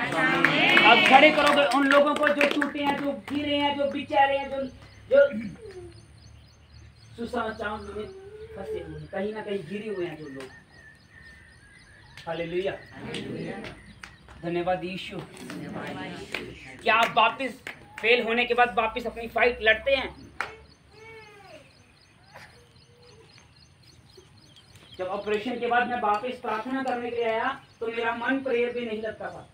आप खड़े करोगे उन लोगों को जो टूटे हैं, जो गिरे हैं, जो बेचारे हैं, जो सुसमाचार में फंसे हुए हैं, कहीं ना कहीं गिरे हुए हैं जो लोग। हालेलुया, धन्यवाद यीशु। क्या आप वापस फेल होने के बाद वापस अपनी फाइट लड़ते हैं? जब ऑपरेशन के बाद मैं वापस प्रार्थना करने के लिए आया तो मेरा मन प्रेयर भी नहीं लगता था,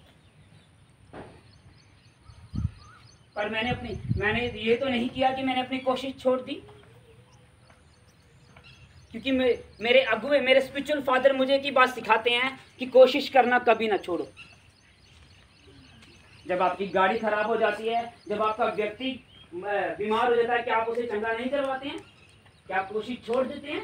पर मैंने ये तो नहीं किया कि मैंने अपनी कोशिश छोड़ दी, क्योंकि मेरे अगुए, मेरे स्पिरिचुअल फादर मुझे की बात सिखाते हैं कि कोशिश करना कभी ना छोड़ो। जब आपकी गाड़ी खराब हो जाती है, जब आपका व्यक्ति बीमार हो जाता है, क्या आप उसे चंगा नहीं करवाते हैं? क्या आप कोशिश छोड़ देते हैं?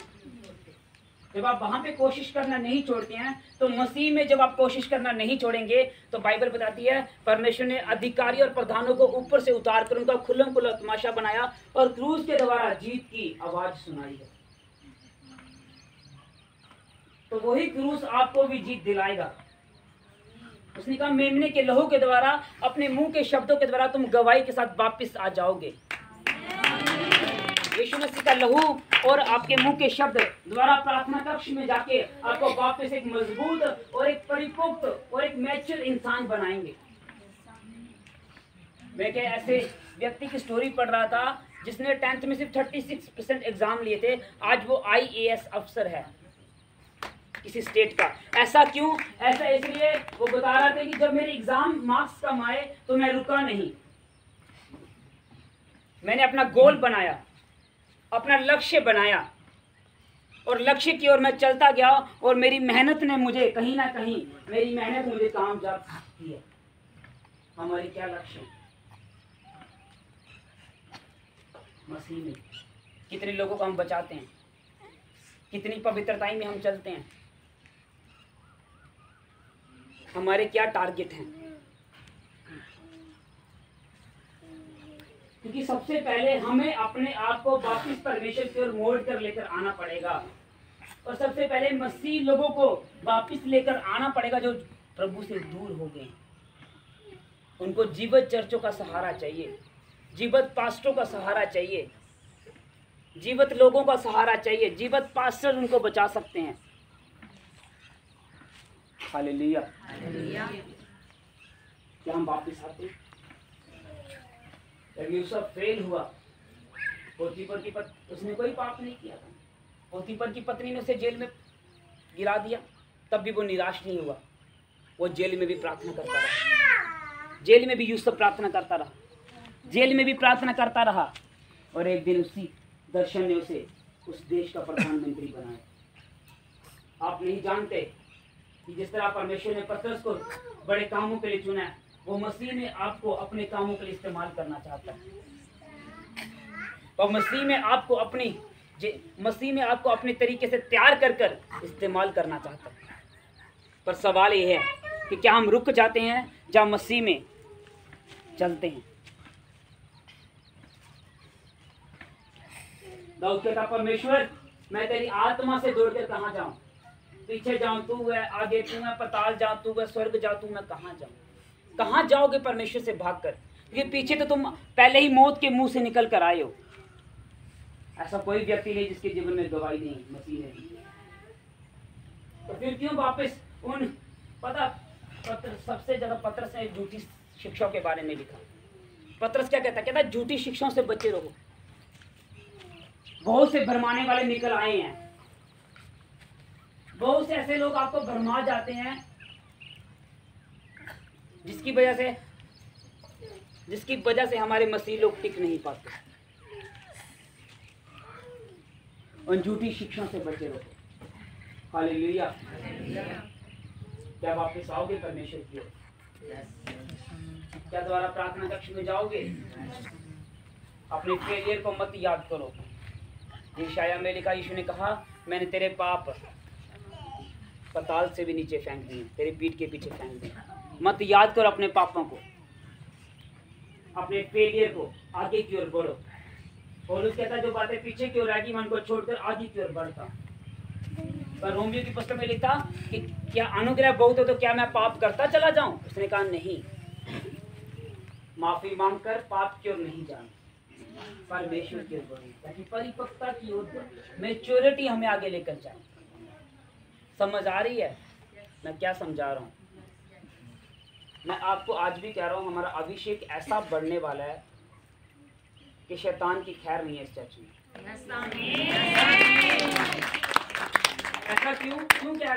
जब आप वहां पे कोशिश करना नहीं छोड़ते हैं, तो मसीह में जब आप कोशिश करना नहीं छोड़ेंगे, तो बाइबल बताती है परमेश्वर ने अधिकारी और प्रधानों को ऊपर से उतार कर उनका खुल्लम खुल्ला तमाशा बनाया और क्रूस के द्वारा जीत की आवाज सुनाई है। तो वही क्रूस आपको भी जीत दिलाएगा। उसने कहा मेमने के लहू के द्वारा, अपने मुंह के शब्दों के द्वारा तुम गवाही के साथ वापस आ जाओगे। यीशु मसीह का लहू और आपके मुंह के शब्द द्वारा प्रार्थना कक्ष में जाके आपको वापस एक मजबूत और एक परिपक्व और एक मैच्योर इंसान बनाएंगे। मैं क्या ऐसे व्यक्ति की स्टोरी पढ़ रहा था जिसने 10th में सिर्फ 36% एग्जाम लिए थे, आज वो IAS अफसर है किसी स्टेट का। ऐसा क्यों? ऐसा इसलिए वो बता रहा था कि जब मेरे एग्जाम मार्क्स कम आए तो मैं रुका नहीं, मैंने अपना गोल बनाया, अपना लक्ष्य बनाया और लक्ष्य की ओर मैं चलता गया और मेरी मेहनत ने मुझे कहीं ना कहीं, मेरी मेहनत मुझे कामयाब की है। हमारे क्या लक्ष्य है? मसीह में कितने लोगों को हम बचाते हैं, कितनी पवित्रताई में हम चलते हैं, हमारे क्या टारगेट हैं? क्योंकि सबसे पहले हमें अपने आप को वापस परमेश्वर की ओर मोड़ कर लेकर आना पड़ेगा और सबसे पहले मसीह लोगों को वापस लेकर आना पड़ेगा जो प्रभु से दूर हो गए। उनको जीवित चर्चों का सहारा चाहिए, जीवित पास्टरों का सहारा चाहिए, जीवित लोगों का सहारा चाहिए। जीवित पास्टर उनको बचा सकते हैं। हालेलुया। क्या हम वापस आते हैं? जब यूसुफ फेल हुआ, पोतीफर की उसने कोई पाप नहीं किया था, पोतीफर की पत्नी ने उसे जेल में गिरा दिया, तब भी वो निराश नहीं हुआ। वो जेल में भी प्रार्थना करता रहा, जेल में भी यूसुफ प्रार्थना करता रहा, जेल में भी प्रार्थना करता रहा और एक दिन उसी दर्शन ने उसे उस देश का प्रधानमंत्री बनाया। आप नहीं जानते कि जिस तरह परमेश्वर ने पतरस को बड़े कामों के लिए चुना है, वो मसीह में आपको अपने कामों के लिए इस्तेमाल करना चाहता है। और मसीह में आपको अपने तरीके से तैयार कर कर इस्तेमाल करना चाहता है। पर सवाल ये है कि क्या हम रुक जाते हैं या मसीह में चलते हैं? दाऊद कहता, परमेश्वर मैं तेरी आत्मा से दौड़कर कहाँ जाऊं? पीछे जाऊं तू है, आगे तू है, पताल जाऊं तू है, स्वर्ग जाऊं तू, मैं कहाँ जाऊं? कहाँ जाओगे परमेश्वर से भागकर? क्योंकि पीछे तो तुम पहले ही मौत के मुंह से निकल कर आए हो। ऐसा कोई व्यक्ति नहीं जिसके जीवन में गवाही नहीं मसीह ने दी। तो फिर क्यों वापस उन सबसे ज्यादा पतरस ने झूठी शिक्षाओं के बारे में लिखा। पतरस क्या कहता है? झूठी शिक्षाओं से बचे रहो। बहुत से भरमाने वाले निकल आए हैं, बहुत से ऐसे लोग आपको भरमा जाते हैं जिसकी वजह से हमारे मसीह लोग टिक नहीं पाते। उन झूठी शिक्षाओं से बचे रहो। हालेलुया। क्या वापस आओगे परमेश्वर की ओर? क्या द्वारा प्रार्थना कक्ष में जाओगे? अपने फेलियर को मत याद करो। यशायाह में लिखा, यीशु ने कहा, मैंने तेरे पाप पताल से भी नीचे फेंक दिए, तेरे पीठ के पीछे फेंक दिए। मत याद करो अपने पापों को, अपने फेलियर को, आगे की ओर बढ़ो। और उसके कहता, जो बातें पीछे की ओर रहेगी मैं उनको छोड़कर आगे की ओर बढ़ता। पर रोमियो की पुस्तक में लिखा कि क्या अनुग्रह बहुत हो तो क्या मैं पाप करता चला जाऊं? उसने कहा नहीं, माफी मांगकर पाप की ओर नहीं जाना, परमेश्वर की ओर बढ़े, ताकि परिपक्वता की ओर, मैच्योरिटी हमें आगे लेकर जाए। समझ आ रही है मैं क्या समझा रहा हूँ? मैं आपको आज भी कह रहा हूँ, हमारा अभिषेक ऐसा बढ़ने वाला है कि शैतान की खैर नहीं है इस चर्च में। ऐसा क्यों कह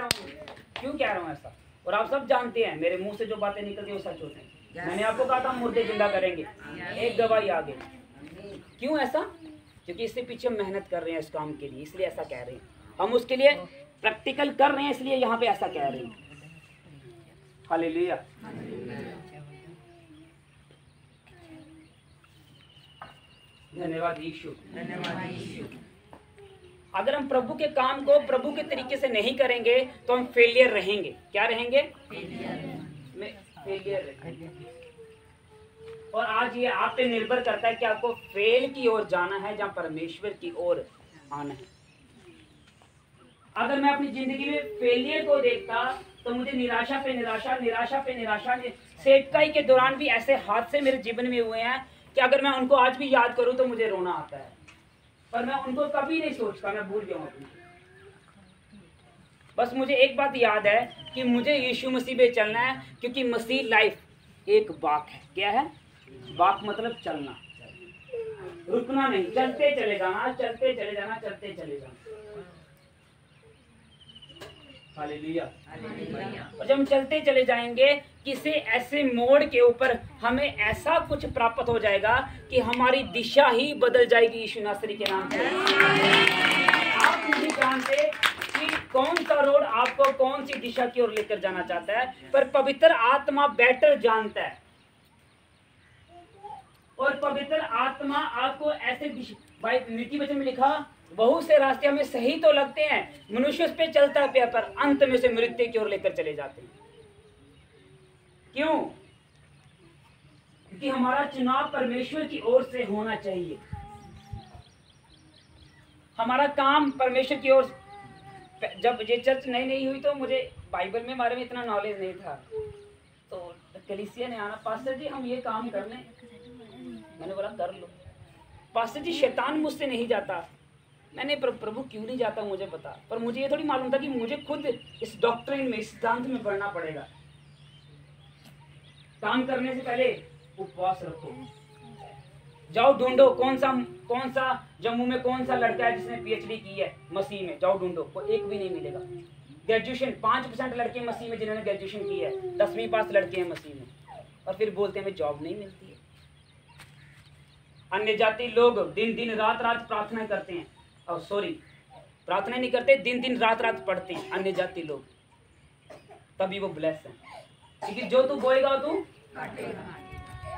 रहा हूँ ऐसा? और आप सब जानते हैं, मेरे मुंह से जो बातें निकलती है वो सच होते हैं। मैंने आपको कहा था मुर्दे जिंदा करेंगे, एक गवाही आगे। क्यों ऐसा? क्योंकि इससे पीछे मेहनत कर रहे हैं इस काम के लिए, इसलिए ऐसा कह रहे हैं। हम उसके लिए प्रैक्टिकल कर रहे हैं, इसलिए यहाँ पे ऐसा कह रहे हैं। हालेलुया। धन्यवाद यीशु। धन्यवाद यीशु। अगर हम प्रभु के काम को प्रभु के तरीके से नहीं करेंगे तो हम फेलियर रहेंगे। क्या रहेंगे? फेलियर रहेंगे। और आज ये आप पे निर्भर करता है कि आपको फेल की ओर जाना है या परमेश्वर की ओर आना है। अगर मैं अपनी जिंदगी में फेलियर को देखता तो मुझे निराशा पे निराशा, निराशा पे निराशा। सेवकाई के दौरान भी ऐसे हादसे मेरे जीवन में हुए हैं कि अगर मैं उनको आज भी याद करूं तो मुझे रोना आता है, पर मैं उनको कभी नहीं सोचता, मैं भूल गया हूं। बस मुझे एक बात याद है कि मुझे यीशु मसीह पे चलना है, क्योंकि मसीह लाइफ एक बाक है। क्या है? बाक मतलब चलना, रुकना नहीं, चलते चले जाना, चलते चले जाना, चलते चले जाना। हालेलुया। और जब हम चलते चले जाएंगे किसी ऐसे मोड़ के ऊपर हमें ऐसा कुछ प्राप्त हो जाएगा कि हमारी दिशा ही बदल जाएगी यीशु नासरी के नाम से। आप नहीं जानते कि कौन सा रोड आपको कौन सी दिशा की ओर लेकर जाना चाहता है, पर पवित्र आत्मा बेटर जानता है। और पवित्र आत्मा आपको ऐसे भाई नीति वचन में लिखा, बहुत से रास्ते हमें सही तो लगते हैं, मनुष्य उस पे चलता है पर अंत में से मृत्यु की ओर लेकर चले जाते हैं। क्यों? क्योंकि हमारा चुनाव परमेश्वर की ओर से होना चाहिए। हमारा काम परमेश्वर की ओर। जब ये चर्च नई नई हुई तो मुझे बाइबल में बारे में इतना नॉलेज नहीं था, तो कलीसिया ने आना, पास्टर जी हम ये काम कर लें। मैंने बोला कर लो। पास्टर जी शैतान मुझसे नहीं जाता। मैंने प्रभु क्यों नहीं जाता मुझे पता, पर मुझे ये थोड़ी मालूम था कि मुझे खुद इस डॉक्ट्रिन में, सिद्धांत में बढ़ना पड़ेगा। काम करने से पहले उपवास रखो, जाओ ढूंढो कौन सा जम्मू में कौन सा लड़का है जिसने पीएचडी की है मसीह में, जाओ ढूंढो, कोई एक भी नहीं मिलेगा। ग्रेजुएशन 5% लड़के मसीह में जिन्होंने ग्रेजुएशन की है, 10वीं पास लड़के हैं मसीह में, और फिर बोलते हैं हमें जॉब नहीं मिलती है। अन्य जाति लोग दिन दिन रात रात प्रार्थना करते हैं, और सॉरी प्रार्थना नहीं करते, दिन दिन रात रात पढ़ते हैं अन्य जाति लोग, तभी वो ब्लेस हैं। क्योंकि जो तू बोएगा तू काटेगा।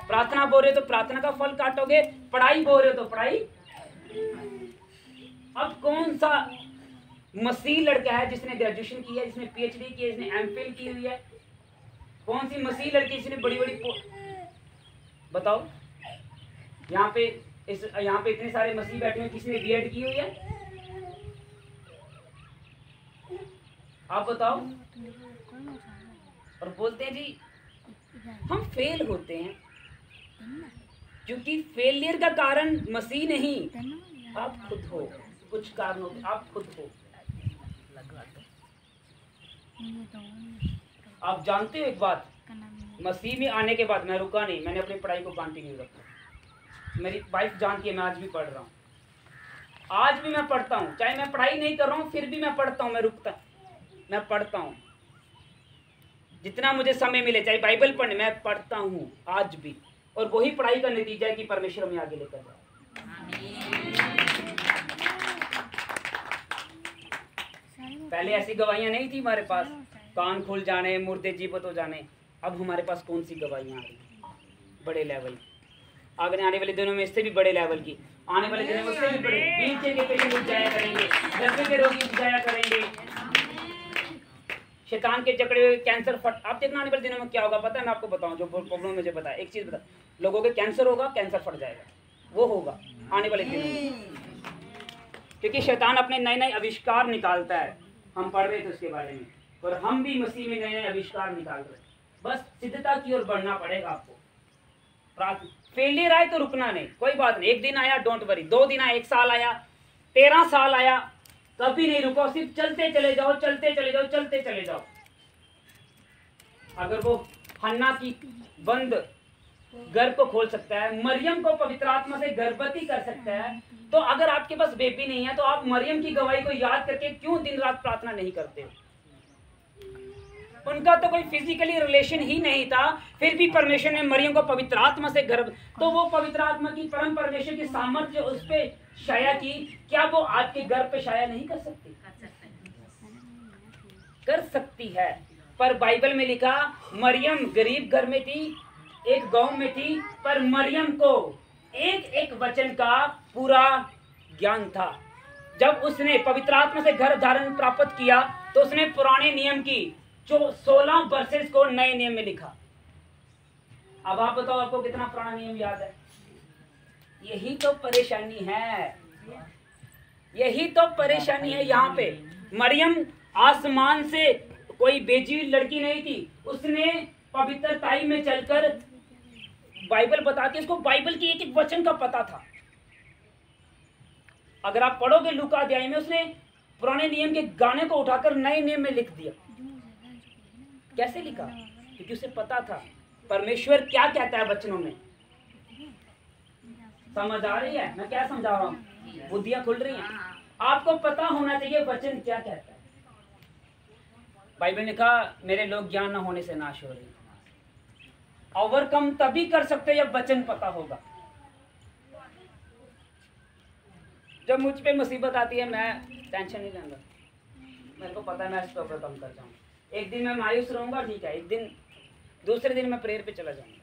प्रार्थना बोल रहे हो तो प्रार्थना का फल काटोगे, पढ़ाई बोल रहे हो तो पढ़ाई। अब कौन सा मसीह लड़का है जिसने ग्रेजुएशन की है, जिसने पीएचडी की है, जिसने एमफिल की हुई है? कौन सी मसीह लड़की जिसने बड़ी बड़ी बताओ? यहाँ पे इतने सारे मसीह बैठे हैं, किसी ने बीएड की हुई है? आप बताओ। और बोलते हैं जी हम फेल होते हैं, क्योंकि फेलियर का कारण मसीह नहीं, आप खुद हो। कुछ कारणों आप खुद हो। आप जानते हो एक बात, मसीह में आने के बाद मैं रुका नहीं, मैंने अपनी पढ़ाई को कंटिन्यू रखा। मेरी वाइफ जानती है मैं आज भी पढ़ रहा हूँ, आज भी मैं पढ़ता हूँ, चाहे मैं पढ़ाई नहीं कर रहा हूँ फिर भी मैं पढ़ता हूँ, मैं पढ़ता हूँ जितना मुझे समय मिले, चाहे बाइबल पढ़ने, मैं पढ़ता हूँ आज भी। और वही पढ़ाई का नतीजा है कि परमेश्वर हमें आगे लेकर जाए। पहले ऐसी गवाहियां नहीं थी हमारे पास, कान खुल जाने, मुर्दे जीवित हो जाने। अब हमारे पास कौन सी गवाहियां आ रही हैं? बड़े लेवल, आने वाले दिनों में इससे भी बड़े लेवल की, आने वाले दिनों में उससे भी बड़े, व्हीलचेयर के पेशेंट उठ जाया करेंगे, गर्भ के रोगी उठ जाया करेंगे, शैतान के जकड़े हुए कैंसर फट। आप देखना आने वाले दिनों में क्या होगा पता है? मैं आपको बताऊं जो प्रॉब्लम मुझे पता है। एक चीज बता, लोगों के कैंसर होगा, कैंसर फट जाएगा, वो होगा आने वाले दिनों में, क्योंकि शैतान अपने नए नए आविष्कार निकालता है। हम पढ़ रहे थे उसके बारे में, और हम भी मसीह में नए नए आविष्कार निकाल रहे हैं। बस सिद्धता की ओर बढ़ना पड़ेगा आपको। फेलियर आए तो रुकना नहीं, कोई बात नहीं। एक दिन आया डोंट वरी, 2 दिन आया, 1 साल आया, 13 साल आया, कभी नहीं रुको, सिर्फ चलते चले जाओ, चलते चले जाओ, चलते चले जाओ। अगर वो हन्ना की बंद गर्भ को खोल सकता है, मरियम को पवित्र आत्मा से गर्भवती कर सकता है, तो अगर आपके पास बेबी नहीं है तो आप मरियम की गवाही को याद करके क्यों दिन रात प्रार्थना नहीं करते? उनका तो कोई फिजिकली रिलेशन ही नहीं था, फिर भी परमेश्वर ने मरियम को पवित्र आत्मा से गर्भ, तो वो पवित्र आत्मा की परम परमेश्वर की सामर्थ्य उस पे छाया की, क्या वो आपके गर्भ पे छाया नहीं कर सकती? कर सकती है। पर बाइबल में लिखा, मरियम गरीब घर में थी, एक गांव में थी, पर मरियम को एक एक वचन का पूरा ज्ञान था। जब उसने पवित्र आत्मा से घर धारण प्राप्त किया तो उसने पुराने नियम की जो 16 वर्सेस को नए नियम में लिखा। अब आप बताओ, आपको कितना पुराना नियम याद है? यही तो परेशानी है, यही तो परेशानी है। यहाँ पे मरियम आसमान से कोई भेजी हुई लड़की नहीं थी, उसने पवित्रताई में चलकर बाइबल बताती है, उसको बाइबल की एक एक वचन का पता था। अगर आप पढ़ोगे लूका अध्याय में, उसने पुराने नियम के गाने को उठाकर नए नियम में लिख दिया। कैसे लिखा? क्योंकि उसे पता था परमेश्वर क्या कहता है वचनों में। समझ आ रही है मैं क्या समझा रहा हूँ? बुद्धियां खुल रही हैं। आपको पता होना चाहिए वचन क्या कहता है। बाइबल ने कहा मेरे लोग ज्ञान न होने से नाश हो रहे हैं। ओवरकम तभी कर सकते जब वचन पता होगा। जब मुझ पे मुसीबत आती है मैं टेंशन नहीं लेंगा, मेरे को पता है मैं इस पर ओवरकम कर जाऊंगा। एक दिन मैं मायूस रहूंगा, ठीक है, एक दिन दूसरे दिन मैं प्रेयर पे चला जाऊंगा,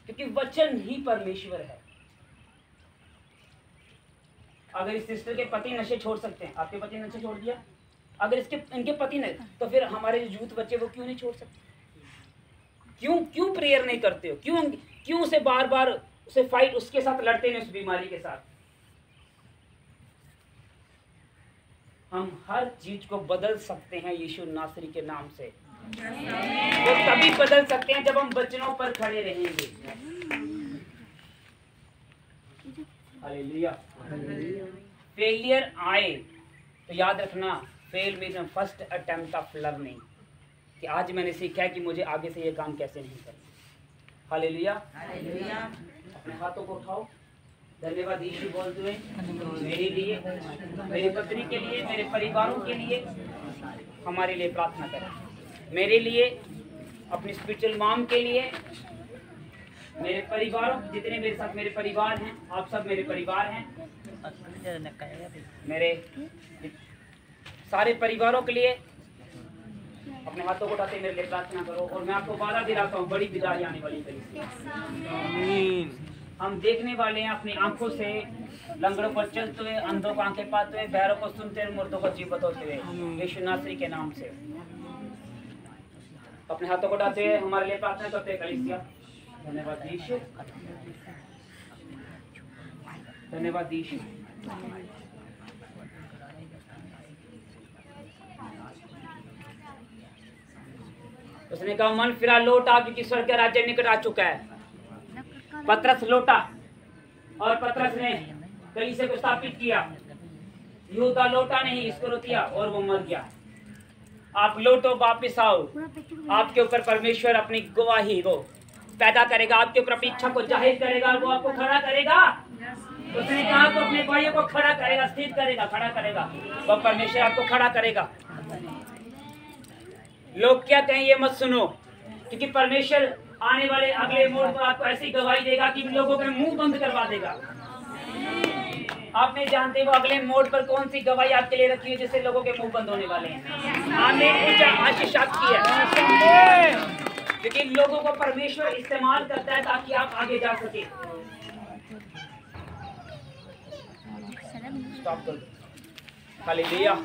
क्योंकि वचन ही परमेश्वर है। अगर इस सिस्टर के पति नशे छोड़ सकते हैं, आपके पति ने नशे छोड़ दिया, अगर इनके पति ने, तो फिर हमारे जो यूथ बच्चे वो क्यों नहीं छोड़ सकते? क्यों प्रेयर नहीं करते हो? क्यों उसे बार बार उसे फाइट उसके साथ लड़ते हैं, उस बीमारी के साथ? हम हर चीज को बदल सकते हैं यीशु नासरी के नाम से। वो तभी बदल सकते हैं जब हम वचनों पर खड़े रहेंगे। हालेलुया। फेलियर आए तो याद रखना, fail mean first attempt of learning, कि आज मैंने सीखा है कि मुझे आगे से ये काम कैसे नहीं करना। हालेलुया। अपने हाथों को उठाओ, धन्यवाद यीशु बोलते हुए मेरे लिए, मेरी पत्नी के लिए, मेरे परिवारों के लिए, हमारे लिए प्रार्थना करें। मेरे लिए, अपनी स्पिरिचुअल मॉम के लिए, मेरे परिवारों, जितने मेरे साथ मेरे परिवार हैं, आप सब मेरे परिवार हैं, मेरे सारे परिवारों के लिए अपने हाथों को उठाते मेरे लिए प्रार्थना करो। और मैं आपको वादा दिलाता हूँ, बड़ी बिदाई आने वाली है। हम देखने वाले हैं अपनी आंखों से लंगड़ों पर चलते हुए, अंधों को आंखें पाते हुए, बहरों को सुनते हुए, मुर्दों को जीवित होते हुए, यीशु नासरी के नाम से। अपने हाथों को उठाते हुए हमारे लिए प्रार्थना करते हैं कलीसिया। धन्यवाद यीशु, धन्यवाद यीशु। उसने कहा मन फिरा लौटा, क्योंकि स्वर्ग का राज्य निकट आ चुका है। पतरस लौटा और पतरस ने कलीसिया को स्थापित किया। यहूदा लौटा नहीं, इसको रोक दिया और वो मर गया। आप लौटो, वापिस आओ। आपके ऊपर परमेश्वर अपनी गवाही को पैदा करेगा, आपके ऊपर अपनी इच्छा को जाहिर करेगा, वो आपको खड़ा करेगा। उसने कहा तो अपने भाइयों को खड़ा करेगा, स्थिर करेगा, खड़ा करेगा। वो परमेश्वर आपको खड़ा करेगा। लोग क्या कहें ये मत सुनो, क्योंकि परमेश्वर आने वाले अगले मोड़ पर आपको ऐसी गवाही देगा कि लोगों के मुंह बंद करवा देगा। आप नहीं जानते वो अगले मोड़ पर कौन सी गवाही आपके लिए रखी है जिससे लोगों के मुंह बंद होने वाले हैं। आपने आशीष आपकी है, क्योंकि लोगों को परमेश्वर इस्तेमाल करता है ताकि आप आगे जा सके। स्टॉप कर दो। हालेलुया।